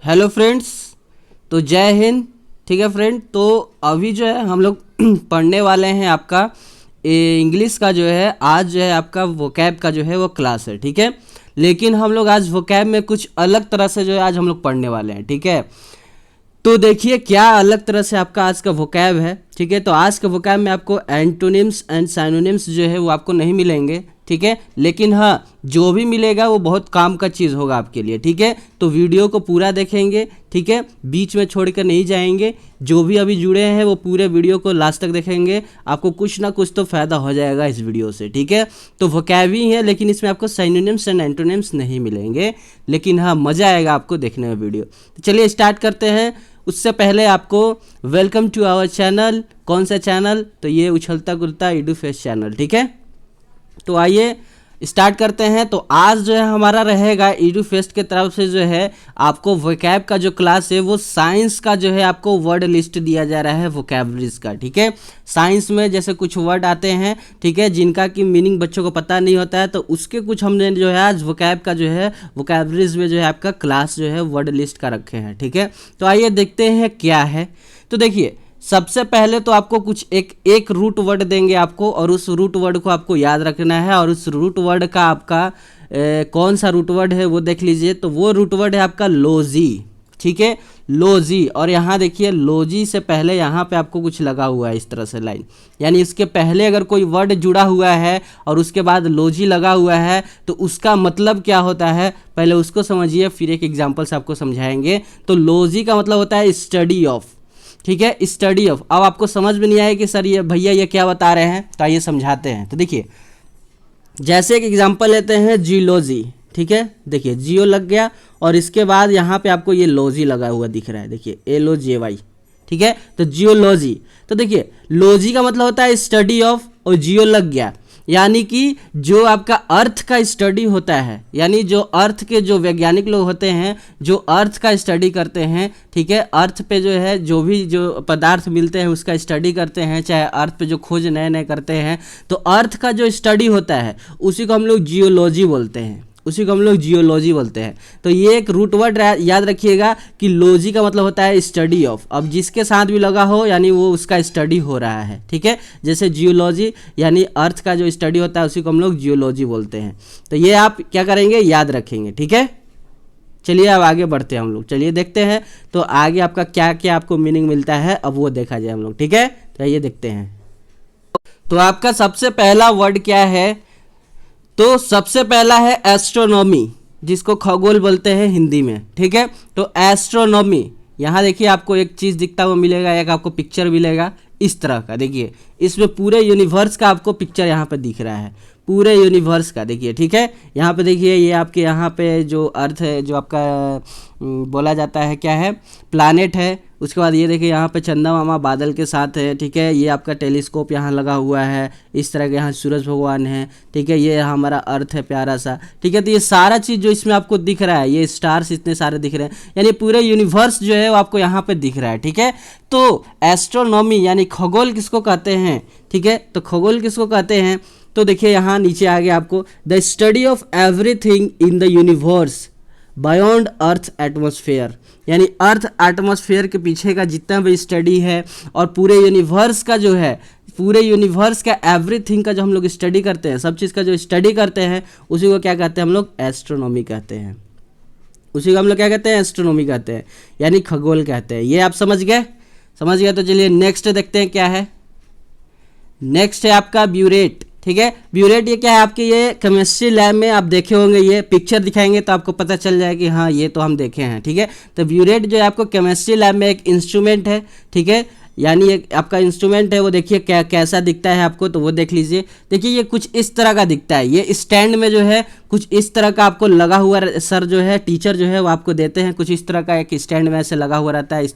Hello friends, तो जय हिंद। ठीक है फ्रेंड, तो अभी जो है हम लोग पढ़ने वाले हैं आपका इंग्लिश का जो है। आज जो है आपका वोकैब का जो है वो क्लास है। ठीक है, लेकिन हम लोग आज वोकैब में कुछ अलग तरह से जो है आज हम लोग पढ़ने वाले हैं। ठीक है, तो देखिए क्या अलग तरह से आपका आज का वोकैब है। ठीक है, तो आज के वोकैब में आपको एंटोनिम्स एंड साइनोनिम्स जो है वो आपको नहीं मिलेंगे। ठीक है, लेकिन हाँ जो भी मिलेगा वो बहुत काम का चीज़ होगा आपके लिए। ठीक है, तो वीडियो को पूरा देखेंगे। ठीक है, बीच में छोड़ कर नहीं जाएंगे। जो भी अभी जुड़े हैं वो पूरे वीडियो को लास्ट तक देखेंगे, आपको कुछ ना कुछ तो फ़ायदा हो जाएगा इस वीडियो से। ठीक है, तो वोकैब ही है, लेकिन इसमें आपको साइनोनिम्स एंड एंटोनिम्स नहीं मिलेंगे, लेकिन हाँ मज़ा आएगा आपको देखने में वीडियो। तो चलिए स्टार्ट करते हैं। उससे पहले आपको वेलकम टू आवर चैनल। कौन सा चैनल? तो ये उछलता कूदता एडुफेस्ट चैनल। ठीक है, तो आइए स्टार्ट करते हैं। तो आज जो है हमारा रहेगा एडुफेस्ट के तरफ से जो है आपको वोकैब का जो क्लास है वो साइंस का जो है आपको वर्ड लिस्ट दिया जा रहा है वोकैबलरीज का। ठीक है, साइंस में जैसे कुछ वर्ड आते हैं, ठीक है, जिनका कि मीनिंग बच्चों को पता नहीं होता है, तो उसके कुछ हमने जो है आज वोकैब का जो है वोकैबलरीज में जो है आपका क्लास जो है वर्ड लिस्ट का रखे हैं। ठीक है, तो आइए देखते हैं क्या है। तो देखिए सबसे पहले तो आपको कुछ एक रूट वर्ड देंगे आपको, और उस रूट वर्ड को आपको याद रखना है। और उस रूट वर्ड का आपका कौन सा रूट वर्ड है वो देख लीजिए। तो वो रूट वर्ड है आपका लोजी। ठीक है, लोजी। और यहाँ देखिए लोजी से पहले यहाँ पे आपको कुछ लगा हुआ है इस तरह से लाइन, यानी इसके पहले अगर कोई वर्ड जुड़ा हुआ है और उसके बाद लोजी लगा हुआ है तो उसका मतलब क्या होता है पहले उसको समझिए, फिर एक एग्जाम्पल से आपको समझाएंगे। तो लोजी का मतलब होता है स्टडी ऑफ। ठीक है, स्टडी ऑफ। अब आपको समझ में नहीं आया कि सर ये भैया ये क्या बता रहे हैं, तो आइए समझाते हैं। तो देखिए जैसे एक एग्जांपल लेते हैं जियोलॉजी। ठीक है, देखिए जियो लग गया और इसके बाद यहाँ पे आपको ये लॉजी लगा हुआ दिख रहा है, देखिए LOJY। ठीक है, तो जियोलॉजी। तो देखिए लॉजी का मतलब होता है स्टडी ऑफ, और जियो लग गया यानी कि जो आपका अर्थ का स्टडी होता है, यानी जो अर्थ के जो वैज्ञानिक लोग होते हैं जो अर्थ का स्टडी करते हैं। ठीक है, अर्थ पे जो है जो भी जो पदार्थ मिलते हैं उसका स्टडी करते हैं, चाहे अर्थ पे जो खोज नए नए करते हैं, तो अर्थ का जो स्टडी होता है उसी को हम लोग जियोलॉजी बोलते हैं, उसी को हम लोग जियोलॉजी बोलते हैं। तो ये एक रूट वर्ड याद रखिएगा कि लॉजी का मतलब होता है स्टडी ऑफ। अब जिसके साथ भी लगा हो यानी वो उसका स्टडी हो रहा है। ठीक है, जैसे जियोलॉजी यानी अर्थ का जो स्टडी होता है उसी को हम लोग जियोलॉजी बोलते हैं। तो ये आप क्या करेंगे, याद रखेंगे। ठीक है, चलिए अब आगे बढ़ते हैं हम लोग। चलिए देखते हैं तो आगे आपका क्या क्या आपको मीनिंग मिलता है, अब वो देखा जाए हम लोग। ठीक है, तो ये देखते हैं। तो आपका सबसे पहला वर्ड क्या है? तो सबसे पहला है एस्ट्रोनॉमी, जिसको खगोल बोलते हैं हिंदी में। ठीक है, तो एस्ट्रोनॉमी। यहाँ देखिए आपको एक चीज़ दिखता हुआ मिलेगा, एक आपको पिक्चर मिलेगा इस तरह का। देखिए इसमें पूरे यूनिवर्स का आपको पिक्चर यहाँ पे दिख रहा है, पूरे यूनिवर्स का। देखिए ठीक है, यहाँ पे देखिए ये आपके यहाँ पे जो अर्थ है जो आपका बोला जाता है क्या है, प्लानेट है। उसके बाद ये देखिए यहाँ पे चंदा मामा बादल के साथ है। ठीक है, ये आपका टेलीस्कोप यहाँ लगा हुआ है, इस तरह के यहाँ सूरज भगवान है। ठीक है, ये हमारा अर्थ है प्यारा सा। ठीक है, तो ये सारा चीज़ जो इसमें आपको दिख रहा है, ये स्टार्स इतने सारे दिख रहे हैं, यानी पूरे यूनिवर्स जो है वो आपको यहाँ पे दिख रहा है। ठीक है, तो एस्ट्रोनॉमी यानी खगोल किसको कहते हैं? ठीक है, तो खगोल किसको कहते हैं? तो देखिए यहाँ नीचे आ गया आपको the study of everything in the universe beyond earth atmosphere, यानी अर्थ एटमॉस्फेयर के पीछे का जितना भी स्टडी है और पूरे यूनिवर्स का जो है, पूरे यूनिवर्स का एवरीथिंग का जो हम लोग स्टडी करते हैं, सब चीज़ का जो स्टडी करते हैं उसी को क्या कहते हैं हम लोग? एस्ट्रोनॉमी कहते हैं। उसी को हम लोग क्या कहते हैं? एस्ट्रोनॉमी कहते हैं, यानी खगोल कहते हैं। ये आप समझ गए? समझ गए, तो चलिए नेक्स्ट देखते हैं क्या है। नेक्स्ट है आपका ब्यूरेट। ठीक है, ब्यूरेट ये क्या है आपके, ये केमिस्ट्री लैब में आप देखे होंगे, ये पिक्चर दिखाएंगे तो आपको पता चल जाए कि हाँ ये तो हम देखे हैं। ठीक है, तो ब्यूरेट जो है आपको केमिस्ट्री लैब में एक इंस्ट्रूमेंट है। ठीक है, यानी एक आपका इंस्ट्रूमेंट है, वो देखिए कैसा दिखता है आपको, तो वो देख लीजिए। देखिए ये कुछ इस तरह का दिखता है, ये स्टैंड में जो है कुछ इस तरह का आपको लगा हुआ, सर जो है टीचर जो है वो आपको देते हैं, कुछ इस तरह का एक स्टैंड में ऐसे लगा हुआ रहता है, इस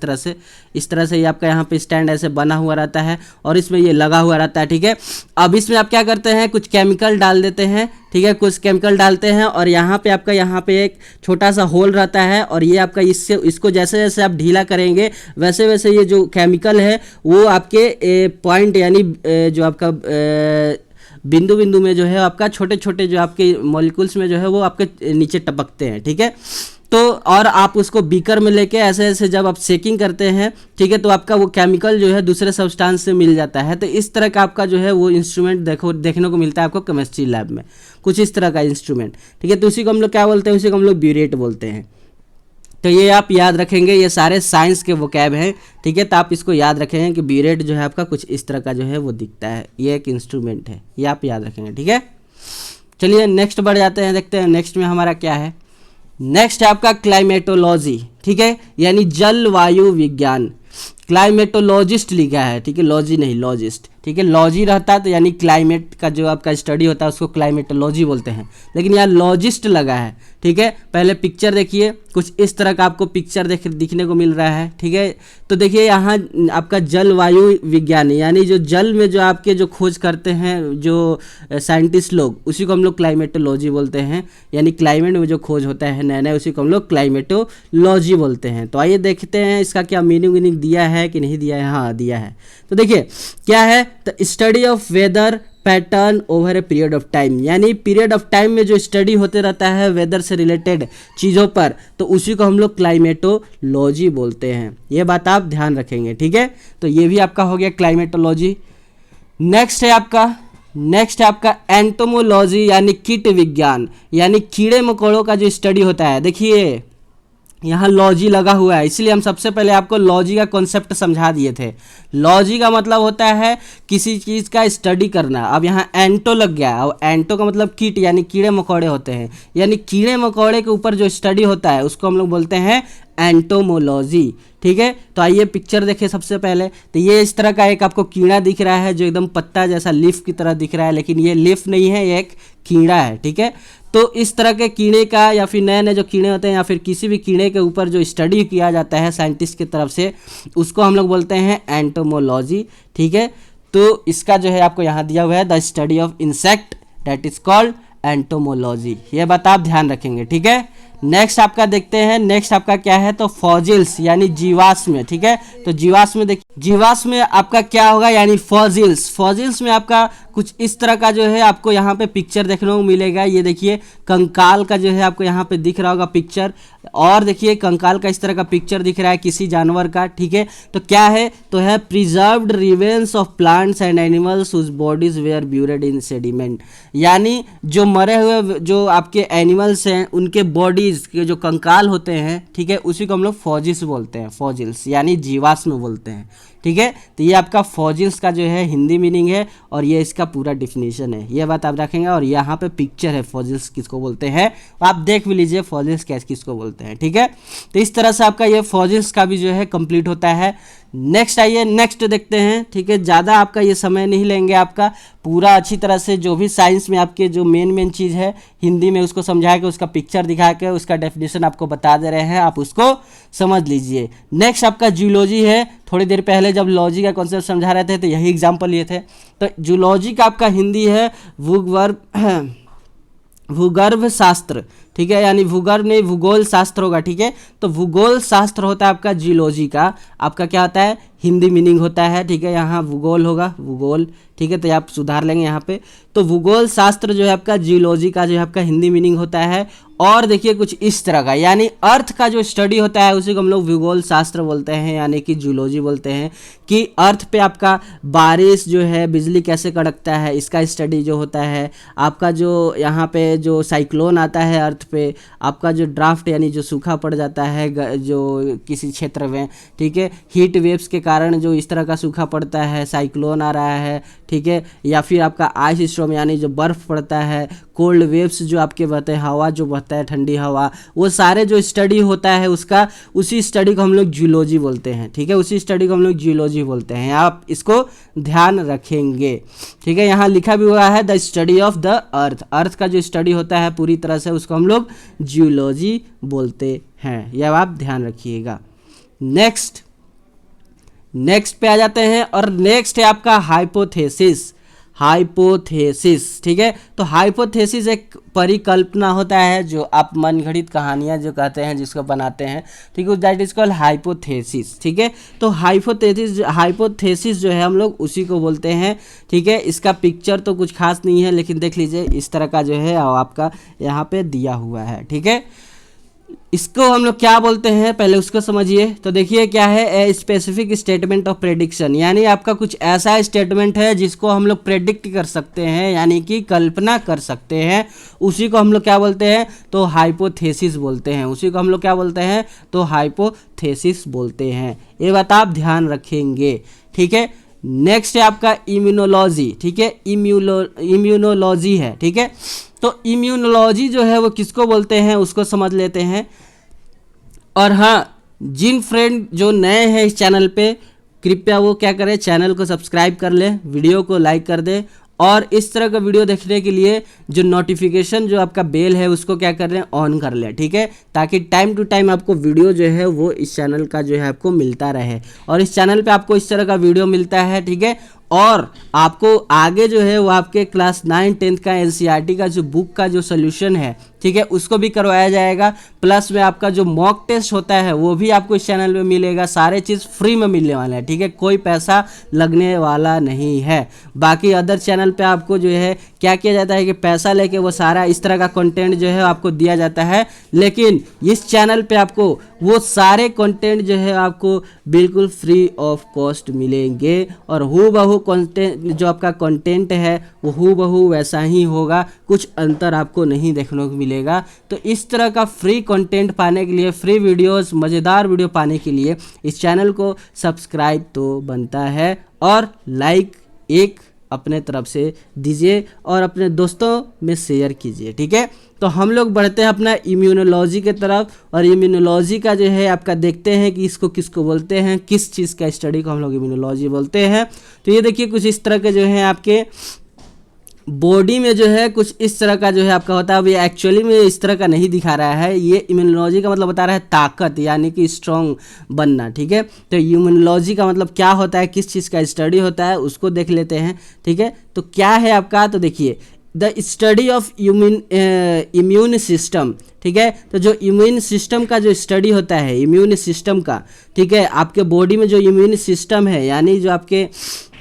तरह से ये आपका यहाँ पे स्टैंड ऐसे बना हुआ रहता है और इसमें ये लगा हुआ रहता है। ठीक है, अब इसमें आप क्या करते हैं, कुछ केमिकल डाल देते हैं। ठीक है, कुछ केमिकल डालते हैं और यहाँ पे आपका यहाँ पे एक छोटा सा होल रहता है, और ये आपका इसको जैसे जैसे आप ढीला करेंगे वैसे वैसे ये जो केमिकल है वो आपके पॉइंट यानी जो आपका बिंदु बिंदु में जो है आपका छोटे छोटे जो आपके मॉलिक्यूल्स में जो है वो आपके नीचे टपकते हैं। ठीक है, तो और आप उसको बीकर में लेके ऐसे ऐसे जब आप शेकिंग करते हैं, ठीक है, तो आपका वो केमिकल जो है दूसरे सब्सटेंस से मिल जाता है। तो इस तरह का आपका जो है वो इंस्ट्रूमेंट देखने को मिलता है आपको केमिस्ट्री लैब में, कुछ इस तरह का इंस्ट्रूमेंट, ठीक है। तो उसी को हम लोग क्या बोलते हैं, उसी को हम लोग ब्यूरेट बोलते हैं। तो ये आप याद रखेंगे, ये सारे साइंस के वोकैब हैं, ठीक है। तो आप इसको याद रखेंगे कि ब्यूरेट जो है आपका कुछ इस तरह का जो है वो दिखता है, ये एक इंस्ट्रूमेंट है, ये आप याद रखेंगे, ठीक है। चलिए नेक्स्ट बढ़ जाते हैं, देखते हैं नेक्स्ट में हमारा क्या है। नेक्स्ट है आपका क्लाइमेटोलॉजी, ठीक है, यानी जलवायु विज्ञान। क्लाइमेटोलॉजिस्ट लिखा है, ठीक है, लॉजी नहीं, लॉजिस्ट, ठीक है। लॉजी रहता है तो यानी क्लाइमेट का जो आपका स्टडी होता है उसको क्लाइमेटोलॉजी बोलते हैं, लेकिन यहाँ लॉजिस्ट लगा है, ठीक है। पहले पिक्चर देखिए, कुछ इस तरह का आपको पिक्चर दिखने को मिल रहा है, ठीक है। तो देखिए यहाँ आपका जलवायु विज्ञान, यानी जो जल में जो आपके जो खोज करते हैं जो साइंटिस्ट लोग, उसी को हम लोग क्लाइमेटोलॉजी बोलते हैं, यानी क्लाइमेट में जो खोज होता है नया नया, उसी को हम लोग क्लाइमेटोलॉजी बोलते हैं। तो आइए देखते हैं इसका क्या मीनिंग दिया है कि नहीं दिया है। हाँ दिया है। तो देखिए क्या है, the study of weather pattern over a period of time, यानी पीरियड ऑफ टाइम में जो स्टडी होते रहता है वेदर से रिलेटेड चीज़ों पर, तो उसी को हम लोग क्लाइमेटोलॉजी बोलते हैं। ये बात आप ध्यान रखेंगे, ठीक है। तो ये भी आपका हो गया क्लाइमेटोलॉजी। नेक्स्ट है आपका एंटोमोलॉजी, यानी कीट विज्ञान, यानी कीड़े मकोड़ों का जो स्टडी होता है। देखिए यहाँ लॉजी लगा हुआ है, इसलिए हम सबसे पहले आपको लॉजी का कॉन्सेप्ट समझा दिए थे। लॉजी का मतलब होता है किसी चीज़ का स्टडी करना। अब यहाँ एंटो लग गया, अब एंटो का मतलब कीट, यानी कीड़े मकोड़े होते हैं, यानी कीड़े मकोड़े के ऊपर जो स्टडी होता है उसको हम लोग बोलते हैं एंटोमोलॉजी, ठीक है। तो आइए पिक्चर देखें सबसे पहले। तो ये इस तरह का एक आपको कीड़ा दिख रहा है जो एकदम पत्ता जैसा लीफ की तरह दिख रहा है, लेकिन ये लीफ नहीं है, ये एक कीड़ा है, ठीक है। तो इस तरह के कीड़े का, या फिर नए नए जो कीड़े होते हैं, या फिर किसी भी कीड़े के ऊपर जो स्टडी किया जाता है साइंटिस्ट की तरफ से, उसको हम लोग बोलते हैं एंटोमोलॉजी, ठीक है। तो इसका जो है आपको यहाँ दिया हुआ है, the study of insect that is called entomology. ये बात आप ध्यान रखेंगे, ठीक है। नेक्स्ट आपका देखते हैं, नेक्स्ट आपका क्या है, तो फॉजिल्स, यानी जीवाश्म, ठीक है। तो जीवाश्म देखिए, जीवाश्म में आपका क्या होगा, यानी फॉजिल्स। फॉजिल्स में आपका कुछ इस तरह का जो है आपको यहाँ पे पिक्चर देखने को मिलेगा। ये देखिए कंकाल का जो है आपको यहाँ पे दिख रहा होगा पिक्चर, और देखिए कंकाल का इस तरह का पिक्चर दिख रहा है किसी जानवर का, ठीक है। तो क्या है, तो है preserved remains of plants and animals whose bodies were buried in sediment, यानी जो मरे हुए जो आपके एनिमल्स हैं उनके बॉडीज के जो कंकाल होते हैं, ठीक है, उसी को हम लोग फॉजिल्स बोलते हैं, फॉजिल्स यानी जीवाश्म बोलते हैं, ठीक है। तो ये आपका फॉजिल्स का जो है हिंदी मीनिंग है, और ये इसका पूरा डिफिनीशन है, ये बात आप रखेंगे। और यहाँ पे पिक्चर है फॉजिल्स किसको बोलते हैं, आप देख भी लीजिए फॉजिल्स किसको बोलते हैं, ठीक है। तो इस तरह से आपका ये फॉजिल्स का भी जो है कंप्लीट होता है। नेक्स्ट आइए, नेक्स्ट देखते हैं, ठीक है। ज़्यादा आपका ये समय नहीं लेंगे, आपका पूरा अच्छी तरह से जो भी साइंस में आपके जो मेन चीज़ है हिंदी में उसको समझा के, उसका पिक्चर दिखा के, उसका डेफिनेशन आपको बता दे रहे हैं, आप उसको समझ लीजिए। नेक्स्ट आपका जूलॉजी है। थोड़ी देर पहले जब लॉजी का कॉन्सेप्ट समझा रहे थे तो यही एग्जाम्पल लिए थे। तो जूलॉजी का आपका हिंदी है भूगर्भ शास्त्र, ठीक है, यानी भूगर्भ नहीं, भूगोल शास्त्र होगा, ठीक है। तो भूगोल शास्त्र होता है आपका जियोलॉजी का, आपका क्या होता है, हिंदी मीनिंग होता है, ठीक है। यहाँ भूगोल होगा, भूगोल, ठीक है, तो आप सुधार लेंगे यहाँ पे। तो भूगोल शास्त्र जो है आपका जियोलॉजी का जो है आपका हिंदी मीनिंग होता है। और देखिए कुछ इस तरह का, यानी अर्थ का जो स्टडी होता है उसी को हम लोग भूगोल शास्त्र बोलते हैं, यानी कि जियोलॉजी बोलते हैं, कि अर्थ पे आपका बारिश जो है, बिजली कैसे कड़कता है, इसका स्टडी जो होता है। आपका जो यहाँ पे जो साइक्लोन आता है अर्थ पे, आपका जो ड्राफ्ट यानी जो सूखा पड़ जाता है जो किसी क्षेत्र में, ठीक है, हीट वेव्स के कारण जो इस तरह का सूखा पड़ता है, साइक्लोन आ रहा है, ठीक है। या फिर आपका आइस स्टॉर्म यानी जो बर्फ़ पड़ता है, कोल्ड वेव्स जो आपके बहते हैं, हवा जो बहता है, ठंडी हवा, वो सारे जो स्टडी होता है उसका, उसी स्टडी को हम लोग जियोलॉजी बोलते हैं, ठीक है। उसी स्टडी को हम लोग जियोलॉजी बोलते हैं, आप इसको ध्यान रखेंगे, ठीक है। यहाँ लिखा भी हुआ है the study of the earth, earth का जो स्टडी होता है पूरी तरह से उसको हम लोग जियोलॉजी बोलते हैं, यह आप ध्यान रखिएगा। नेक्स्ट पे आ जाते हैं, और नेक्स्ट है आपका हाइपोथेसिस, ठीक है। तो हाइपोथेसिस एक परिकल्पना होता है जो आप मनगढ़ंत कहानियाँ जो कहते हैं जिसको बनाते हैं, ठीक है, दैट इज कॉल्ड हाइपोथेसिस, ठीक है। तो हाइपोथेसिस जो है हम लोग उसी को बोलते हैं, ठीक है। इसका पिक्चर तो कुछ खास नहीं है, लेकिन देख लीजिए इस तरह का जो है आपका यहाँ पे दिया हुआ है, ठीक है। इसको हम लोग क्या बोलते हैं पहले उसको समझिए। तो देखिए क्या है, a specific statement of prediction, यानी आपका कुछ ऐसा स्टेटमेंट है जिसको हम लोग प्रेडिक्ट कर सकते हैं, यानी कि कल्पना कर सकते हैं, उसी को हम लोग क्या बोलते हैं, तो हाइपोथेसिस बोलते हैं। उसी को हम लोग क्या बोलते हैं, तो हाइपोथेसिस बोलते हैं। ये बात आप ध्यान रखेंगे, ठीक है। नेक्स्ट है आपका इम्यूनोलॉजी, ठीक है, इम्यूनोलॉजी है, ठीक है। तो इम्यूनोलॉजी जो है वो किसको बोलते हैं उसको समझ लेते हैं। और हाँ, जिन फ्रेंड जो नए हैं इस चैनल पे, कृपया वो क्या करें, चैनल को सब्सक्राइब कर लें, वीडियो को लाइक कर दें, और इस तरह का वीडियो देखने के लिए जो नोटिफिकेशन जो आपका बेल है उसको क्या कर लें, ऑन कर लें, ठीक है, ताकि टाइम टू टाइम आपको वीडियो जो है वो इस चैनल का जो है आपको मिलता रहे। और इस चैनल पे आपको इस तरह का वीडियो मिलता है, ठीक है। और आपको आगे जो है वो आपके क्लास 9 10th का एनसीईआरटी का जो बुक का जो सोल्यूशन है, ठीक है, उसको भी करवाया जाएगा। प्लस में आपका जो मॉक टेस्ट होता है वो भी आपको इस चैनल में मिलेगा। सारे चीज़ फ्री में मिलने वाला है, ठीक है, कोई पैसा लगने वाला नहीं है। बाकी अदर चैनल पे आपको जो है क्या किया जाता है कि पैसा लेके वो सारा इस तरह का कंटेंट जो है आपको दिया जाता है, लेकिन इस चैनल पे आपको वो सारे कंटेंट जो है आपको बिल्कुल फ्री ऑफ कॉस्ट मिलेंगे। और हूबहू कंटेंट जो आपका कंटेंट है वो हूबहू वैसा ही होगा, कुछ अंतर आपको नहीं देखने को मिलेगा। तो इस तरह का फ्री कंटेंट पाने के लिए, फ्री वीडियोस, मज़ेदार वीडियो पाने के लिए इस चैनल को सब्सक्राइब तो बनता है, और लाइक एक अपने तरफ से दीजिए और अपने दोस्तों में शेयर कीजिए, ठीक है। तो हम लोग बढ़ते हैं अपना इम्यूनोलॉजी के तरफ, और इम्यूनोलॉजी का जो है आपका देखते हैं कि इसको किसको बोलते हैं, किस चीज़ का स्टडी को हम लोग इम्यूनोलॉजी बोलते हैं। तो ये देखिए कुछ इस तरह के जो है आपके बॉडी में जो है कुछ इस तरह का जो है आपका होता है। अब ये एक्चुअली में इस तरह का नहीं दिखा रहा है, ये इम्यूनोलॉजी का मतलब बता रहा है ताकत, यानी कि स्ट्रॉन्ग बनना, ठीक है। तो इम्यूनोलॉजी का मतलब क्या होता है, किस चीज़ का स्टडी होता है, उसको देख लेते हैं, ठीक है। तो क्या है आपका, तो देखिए the study of immune system, ठीक है। तो जो इम्यून सिस्टम का जो स्टडी होता है, इम्यून सिस्टम का, ठीक है, आपके बॉडी में जो इम्यून सिस्टम है, यानी जो आपके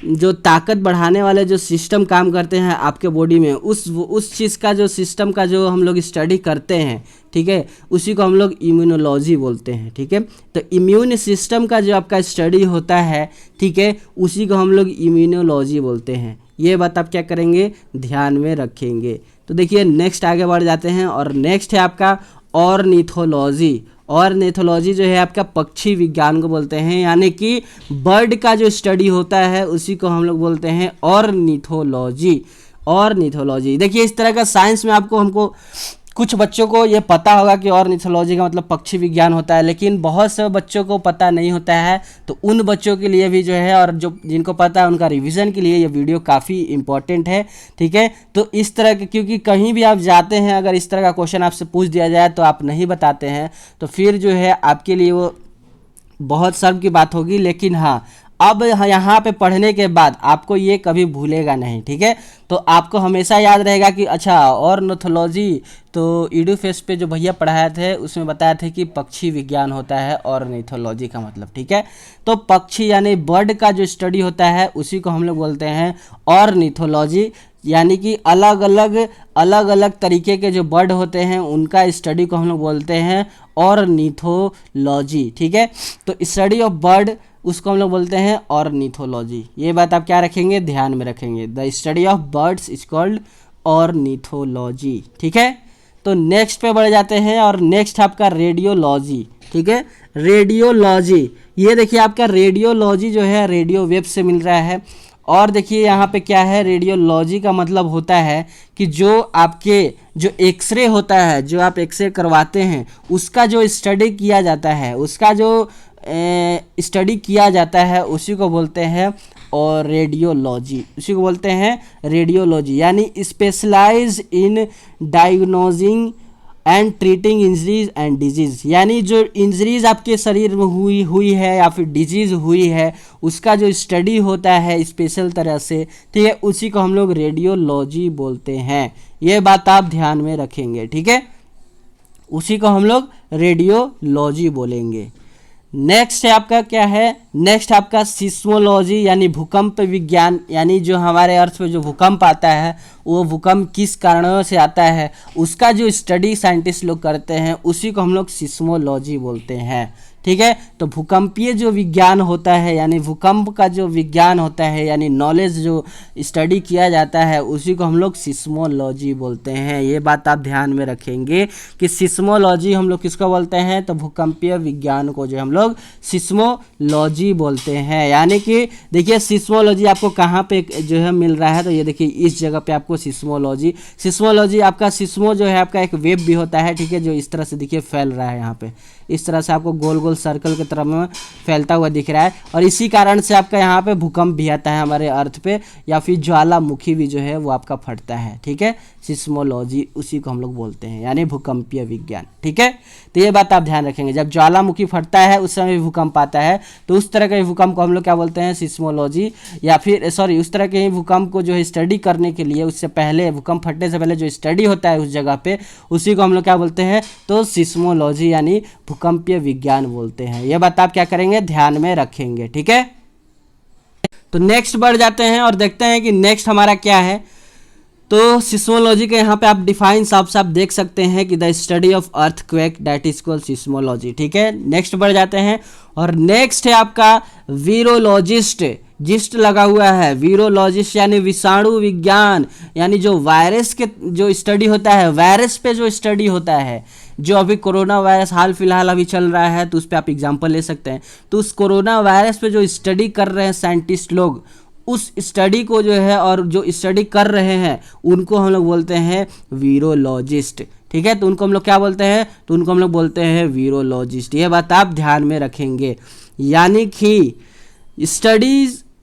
जो ताकत बढ़ाने वाले जो सिस्टम काम करते हैं आपके बॉडी में, उस चीज़ का जो सिस्टम का जो हम लोग स्टडी करते हैं, ठीक है, उसी को हम लोग इम्यूनोलॉजी बोलते हैं, ठीक है। तो इम्यून सिस्टम का जो आपका स्टडी होता है, ठीक है, उसी को हम लोग इम्यूनोलॉजी बोलते हैं। ये बात आप क्या करेंगे, ध्यान में रखेंगे। तो देखिए नेक्स्ट आगे बढ़ जाते हैं, और नेक्स्ट है आपका ऑर्निथोलॉजी। ऑर्निथोलॉजी जो है आपका पक्षी विज्ञान को बोलते हैं, यानी कि बर्ड का जो स्टडी होता है उसी को हम लोग बोलते हैं ऑर्निथोलॉजी। ऑर्निथोलॉजी देखिए इस तरह का साइंस में हमको कुछ बच्चों को ये पता होगा कि ऑर्निथोलॉजी का मतलब पक्षी विज्ञान होता है, लेकिन बहुत से बच्चों को पता नहीं होता है। तो उन बच्चों के लिए भी जो है, और जो जिनको पता है उनका रिवीजन के लिए ये वीडियो काफ़ी इंपॉर्टेंट है, ठीक है। तो इस तरह के, क्योंकि कहीं भी आप जाते हैं अगर इस तरह का क्वेश्चन आपसे पूछ दिया जाए तो आप नहीं बताते हैं, तो फिर जो है आपके लिए वो बहुत शर्म की बात होगी। लेकिन हाँ, अब यहाँ पे पढ़ने के बाद आपको ये कभी भूलेगा नहीं, ठीक है। तो आपको हमेशा याद रहेगा कि अच्छा ऑर्निथोलॉजी, तो ईडूफेस्ट पे जो भैया पढ़ाए थे उसमें बताया थे कि पक्षी विज्ञान होता है ऑर्निथोलॉजी का मतलब, ठीक है। तो पक्षी यानी बर्ड का जो स्टडी होता है उसी को हम लोग बोलते हैं ऑर्निथोलॉजी, यानी कि अलग अलग तरीके के जो बर्ड होते हैं उनका स्टडी को हम लोग बोलते हैं ऑर्निथोलॉजी, ठीक है। तो स्टडी ऑफ बर्ड उसको हम लोग बोलते हैं ऑर्निथोलॉजी। ये बात आप क्या रखेंगे, ध्यान में रखेंगे, the study of birds is called ornithology, ठीक है। तो नेक्स्ट पे बढ़ जाते हैं, और नेक्स्ट आपका रेडियोलॉजी, ठीक है। रेडियोलॉजी, ये देखिए आपका रेडियोलॉजी जो है रेडियो वेव से मिल रहा है। और देखिए यहाँ पे क्या है, रेडियोलॉजी का मतलब होता है कि जो आपके जो एक्सरे होता है, जो आप एक्सरे करवाते हैं उसका जो स्टडी किया जाता है, उसका जो स्टडी किया जाता है उसी को बोलते हैं और रेडियोलॉजी, उसी को बोलते हैं रेडियोलॉजी, यानी specialise in diagnosing and treating injuries and diseases, यानी जो इंजरीज आपके शरीर में हुई है या फिर डिजीज़ हुई है उसका जो स्टडी होता है स्पेशल तरह से, ठीक है, उसी को हम लोग रेडियोलॉजी बोलते हैं। ये बात आप ध्यान में रखेंगे, ठीक है, उसी को हम लोग रेडियोलॉजी बोलेंगे। नेक्स्ट है आपका क्या है, नेक्स्ट आपका सिस्मोलॉजी यानी भूकंप विज्ञान, यानी जो हमारे अर्थ पे जो भूकंप आता है वो भूकंप किस कारणों से आता है उसका जो स्टडी साइंटिस्ट लोग करते हैं उसी को हम लोग सिस्मोलॉजी बोलते हैं। ठीक है, तो भूकंपीय जो विज्ञान होता है यानी भूकंप का जो विज्ञान होता है यानी नॉलेज जो स्टडी किया जाता है उसी को हम लोग सिस्मोलॉजी बोलते हैं। ये बात आप ध्यान में रखेंगे कि सिस्मोलॉजी हम लोग किसको बोलते हैं, तो भूकंपीय विज्ञान को जो हम लोग सिस्मोलॉजी बोलते हैं। यानी कि देखिए सिस्मोलॉजी आपको कहाँ पे जो है मिल रहा है, तो ये देखिए इस जगह पे आपको सिस्मोलॉजी आपका सिस्मो जो है आपका एक वेब भी होता है। ठीक है, जो इस तरह से देखिए फैल रहा है, यहाँ पे इस तरह से आपको गोल गोल सर्कल की तरफ में फैलता हुआ दिख रहा है और इसी कारण से आपका यहाँ पे भूकंप भी आता है हमारे अर्थ पे, या फिर ज्वालामुखी भी जो है वो आपका फटता है। ठीक है, सिस्मोलॉजी उसी को हम लोग बोलते हैं यानी भूकंपीय विज्ञान। ठीक है, तो ये बात आप ध्यान रखेंगे, जब ज्वालामुखी फटता है उस समय भी भूकंप आता है तो उस तरह के भूकंप को हम लोग क्या बोलते हैं, सिस्मोलॉजी, या फिर सॉरी उस तरह के भूकंप को जो है स्टडी करने के लिए उससे पहले भूकंप फटने से पहले जो स्टडी होता है उस जगह पे उसी को हम लोग क्या बोलते हैं, तो सिस्मोलॉजी यानी भूकंपीय विज्ञान बोलते हैं। ये बात आप क्या करेंगे, ध्यान में रखेंगे। ठीक है, तो नेक्स्ट बढ़ जाते हैं और देखते हैं कि नेक्स्ट हमारा क्या है। तो सिस्मोलॉजी के यहाँ पे आप डिफाइन साफ साफ देख सकते हैं कि the study of earthquake that is called seismology. ठीक है, नेक्स्ट बढ़ जाते हैं और नेक्स्ट है आपका वीरोलॉजिस्ट, जिस्ट लगा हुआ है, वीरोलॉजिस्ट यानी विषाणु विज्ञान, यानी जो वायरस के जो स्टडी होता है, वायरस पे जो स्टडी होता है, जो अभी कोरोना वायरस हाल फिलहाल अभी चल रहा है तो उस पर आप एग्जांपल ले सकते हैं। तो उस कोरोना वायरस पे जो स्टडी कर रहे हैं साइंटिस्ट लोग, उस स्टडी को जो है और जो स्टडी कर रहे हैं उनको हम लोग बोलते हैं वीरोलॉजिस्ट। ठीक है, तो उनको हम लोग क्या बोलते हैं, तो उनको हम लोग बोलते हैं वीरोलॉजिस्ट। ये बात आप ध्यान में रखेंगे, यानी कि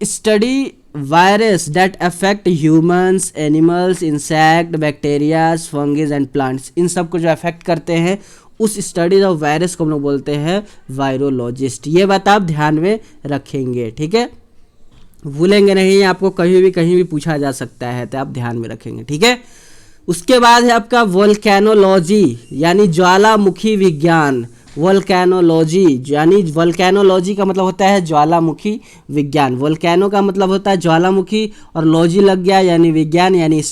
study virus that affect humans, animals, insect, bacterias, fungus and plants, इन सब को जो अफेक्ट करते हैं उस स्टडीज ऑफ वायरस को हम लोग बोलते हैं वायरोलॉजिस्ट। ये बात आप ध्यान में रखेंगे। ठीक है, भूलेंगे नहीं, आपको कहीं भी पूछा जा सकता है तो आप ध्यान में रखेंगे। ठीक है, उसके बाद है आपका वोल्केनोलॉजी यानी ज्वालामुखी विज्ञान। वोल्केनोलॉजी यानी वोल्केनोलॉजी का मतलब होता है ज्वालामुखी विज्ञान। वोल्केनो का मतलब होता है ज्वालामुखी और लॉजी लग गया यानी विज्ञान यानी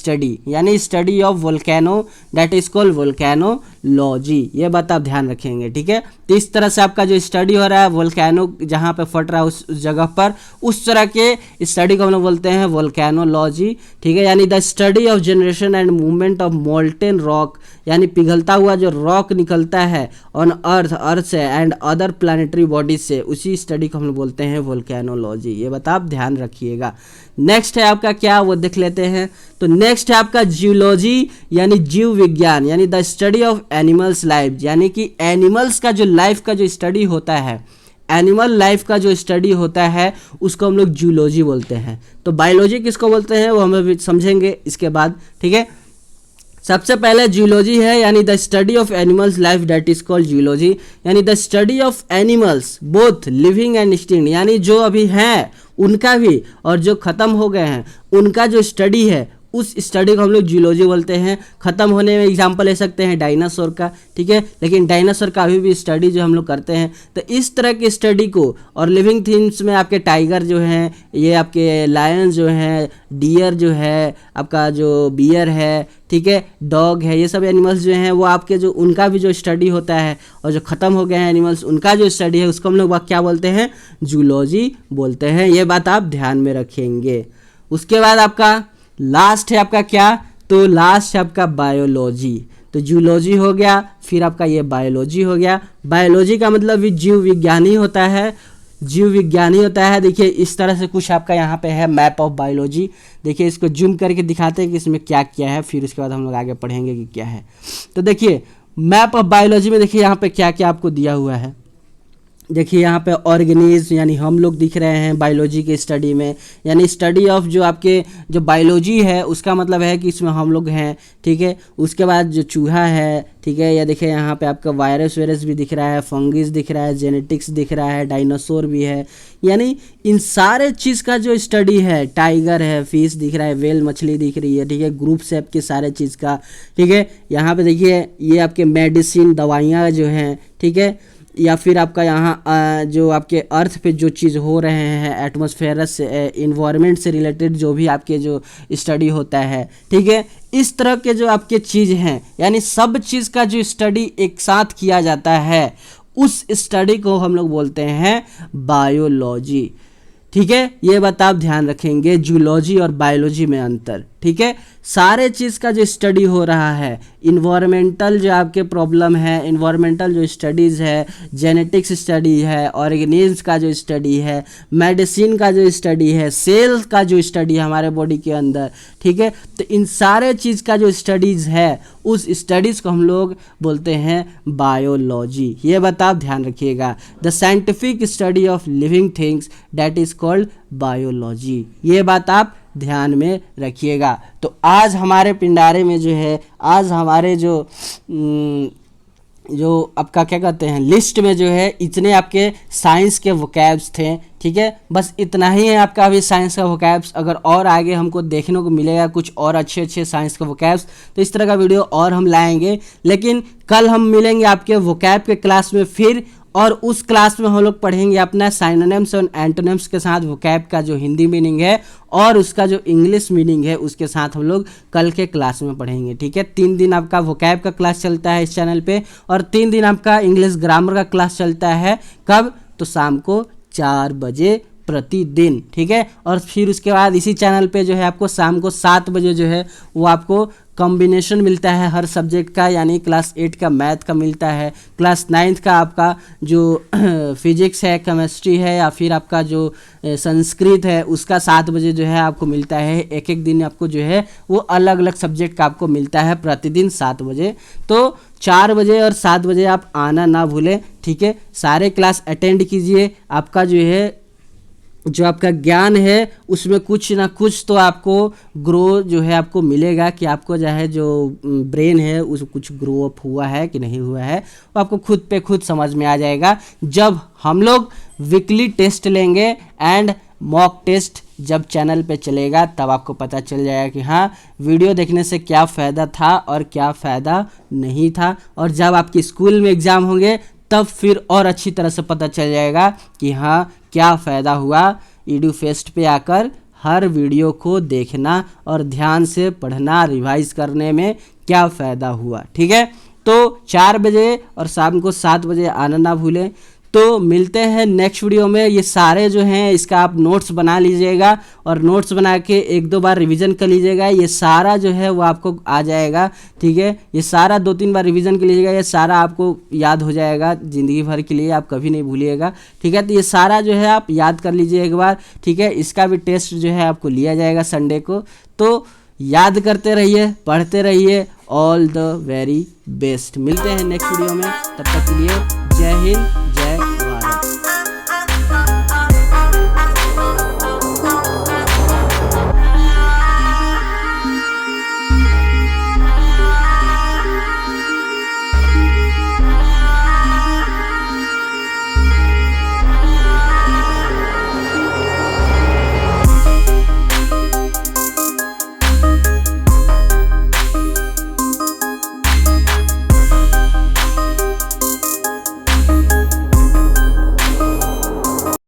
study of volcano that is called volcanology. ये बात आप ध्यान रखेंगे। ठीक है, तो इस तरह से आपका जो स्टडी हो रहा है वोल्केनो जहाँ पे फट रहा है उस जगह पर, उस तरह के स्टडी को हम लोग बोलते हैं वोल्केनोलॉजी। ठीक है, यानी the study of generation and movement of molten rock, यानी पिघलता हुआ जो रॉक निकलता है ऑन अर्थ से एंड अदर प्लानिटरी बॉडीज से, उसी स्टडी को हम लोग बोलते हैं वोल्केनोलॉजी। ये बात आप ध्यान रखिएगा। नेक्स्ट है आपका क्या, वो देख लेते हैं। तो नेक्स्ट है आपका जियोलॉजी यानी जीव विज्ञान, यानी the study of animals life, यानी कि एनिमल्स का जो लाइफ का जो स्टडी होता है, एनिमल लाइफ का जो स्टडी होता है उसको हम लोग जियोलॉजी बोलते हैं। तो बायोलॉजी किसको बोलते हैं वो हम अभी समझेंगे इसके बाद। ठीक है, सबसे पहले जियोलॉजी है यानी the study of animals life that is called geology, यानी the study of animals both living and extinct, यानी जो अभी हैं उनका भी और जो खत्म हो गए हैं उनका जो स्टडी है उस स्टडी को हम लोग जियोलॉजी बोलते हैं। खत्म होने में एग्जांपल ले सकते हैं डायनासोर का। ठीक है, लेकिन डायनासोर का अभी भी स्टडी जो हम लोग करते हैं, तो इस तरह की स्टडी को, और लिविंग थिंग्स में आपके टाइगर जो हैं, ये आपके लायन जो हैं, डियर जो है, आपका जो बियर है, ठीक है, डॉग है, ये सब एनिमल्स जो हैं वो आपके जो उनका भी जो स्टडी होता है और जो ख़त्म हो गए हैं एनिमल्स उनका जो स्टडी है उसको हम लोग क्या बोलते हैं, जूलॉजी बोलते हैं। ये बात आप ध्यान में रखेंगे। उसके बाद आपका लास्ट है आपका क्या, तो लास्ट है आपका बायोलॉजी। तो जूलॉजी हो गया, फिर आपका ये बायोलॉजी हो गया। बायोलॉजी का मतलब भी जीव विज्ञानी होता है, जीव विज्ञानी होता है। देखिए इस तरह से कुछ आपका यहाँ पे है मैप ऑफ बायोलॉजी। देखिए इसको जूम करके दिखाते हैं कि इसमें क्या क्या है, फिर उसके बाद हम लोग आगे पढ़ेंगे कि क्या है। तो देखिए मैप ऑफ बायोलॉजी में देखिए यहाँ पे क्या क्या आपको दिया हुआ है। देखिए यहाँ पे ऑर्गेनिज्म यानी हम लोग दिख रहे हैं बायोलॉजी के स्टडी में, यानी स्टडी ऑफ जो आपके जो बायोलॉजी है उसका मतलब है कि इसमें हम लोग हैं। ठीक है, उसके बाद जो चूहा है, ठीक है, या देखिए यहाँ पे आपका वायरस भी दिख रहा है, फंगिस दिख रहा है, जेनेटिक्स दिख रहा है, डायनासोर भी है, यानी इन सारे चीज़ का जो स्टडी है, टाइगर है, फिश दिख रहा है, वेल मछली दिख रही है, ठीक है, ग्रुप से आपके सारे चीज़ का। ठीक है, यहाँ पे देखिए ये आपके मेडिसिन दवाइयाँ जो हैं, ठीक है, या फिर आपका यहाँ जो आपके अर्थ पे जो चीज़ हो रहे हैं एटमॉस्फेयर से इन्वायरमेंट से रिलेटेड जो भी आपके जो स्टडी होता है, ठीक है, इस तरह के जो आपके चीज़ हैं, यानी सब चीज़ का जो स्टडी एक साथ किया जाता है, उस स्टडी को हम लोग बोलते हैं बायोलॉजी। ठीक है, ये बात आप ध्यान रखेंगे, जूलॉजी और बायोलॉजी में अंतर। ठीक है, सारे चीज़ का जो स्टडी हो रहा है, इन्वायरमेंटल जो आपके प्रॉब्लम है, इन्वायरमेंटल जो स्टडीज़ है, जेनेटिक्स स्टडी है, ऑर्गेनिज्म का जो स्टडी है, मेडिसिन का जो स्टडी है, सेल का जो स्टडी है हमारे बॉडी के अंदर, ठीक है, तो इन सारे चीज़ का जो स्टडीज़ है, उस स्टडीज़ को हम लोग बोलते हैं बायोलॉजी। ये बात आप ध्यान रखिएगा, the scientific study of living things that is called biology. ये बात आप ध्यान में रखिएगा। तो आज हमारे पिंडारे में जो है, आज हमारे जो आपका क्या कहते हैं लिस्ट में जो है, इतने आपके साइंस के वोकैब्स थे। ठीक है, बस इतना ही है आपका अभी साइंस का वोकैब्स। अगर और आगे हमको देखने को मिलेगा कुछ और अच्छे अच्छे साइंस के वोकैब्स, तो इस तरह का वीडियो और हम लाएंगे। लेकिन कल हम मिलेंगे आपके वोकैब के क्लास में फिर, और उस क्लास में हम लोग पढ़ेंगे अपना साइनोनिम्स और एंटोनिम्स के साथ वोकैब का जो हिंदी मीनिंग है और उसका जो इंग्लिश मीनिंग है, उसके साथ हम लोग कल के क्लास में पढ़ेंगे। ठीक है, 3 दिन आपका वोकैब का क्लास चलता है इस चैनल पे, और 3 दिन आपका इंग्लिश ग्रामर का क्लास चलता है। कब? तो शाम को 4 बजे प्रतिदिन। ठीक है, और फिर उसके बाद इसी चैनल पे जो है आपको शाम को 7 बजे जो है वो आपको कॉम्बिनेशन मिलता है हर सब्जेक्ट का, यानी क्लास 8 का मैथ का मिलता है, क्लास 9 का आपका जो फिजिक्स है, केमिस्ट्री है, या फिर आपका जो संस्कृत है, उसका 7 बजे जो है आपको मिलता है। एक एक दिन आपको जो है वो अलग अलग सब्जेक्ट का आपको मिलता है प्रतिदिन 7 बजे। तो 4 बजे और 7 बजे आप आना ना भूलें। ठीक है, सारे क्लास अटेंड कीजिए। आपका जो है जो आपका ज्ञान है उसमें कुछ ना कुछ तो आपको ग्रो जो है आपको मिलेगा, कि आपको जो है जो ब्रेन है उस कुछ ग्रो अप हुआ है कि नहीं हुआ है, वो आपको खुद पे खुद समझ में आ जाएगा जब हम लोग वीकली टेस्ट लेंगे एंड मॉक टेस्ट जब चैनल पे चलेगा, तब आपको पता चल जाएगा कि हाँ वीडियो देखने से क्या फ़ायदा था और क्या फ़ायदा नहीं था। और जब आपके स्कूल में एग्ज़ाम होंगे तब फिर और अच्छी तरह से पता चल जाएगा कि हाँ क्या फ़ायदा हुआ EduFest पे आकर हर वीडियो को देखना और ध्यान से पढ़ना, रिवाइज करने में क्या फ़ायदा हुआ। ठीक है, तो 4 बजे और शाम को 7 बजे आना ना भूलें। तो मिलते हैं नेक्स्ट वीडियो में। ये सारे जो हैं इसका आप नोट्स बना लीजिएगा और नोट्स बना के 1-2 बार रिवीजन कर लीजिएगा। ये सारा जो है वो आपको आ जाएगा। ठीक है, ये सारा 2-3 बार रिवीजन कर लीजिएगा, ये सारा आपको याद हो जाएगा ज़िंदगी भर के लिए, आप कभी नहीं भूलिएगा। ठीक है, तो ये सारा जो है आप याद कर लीजिए एक बार। ठीक है, इसका भी टेस्ट जो है आपको लिया जाएगा संडे को। तो याद करते रहिए, पढ़ते रहिए। All the very best. मिलते हैं नेक्स्ट वीडियो में, तब तक के लिए जय हिंद।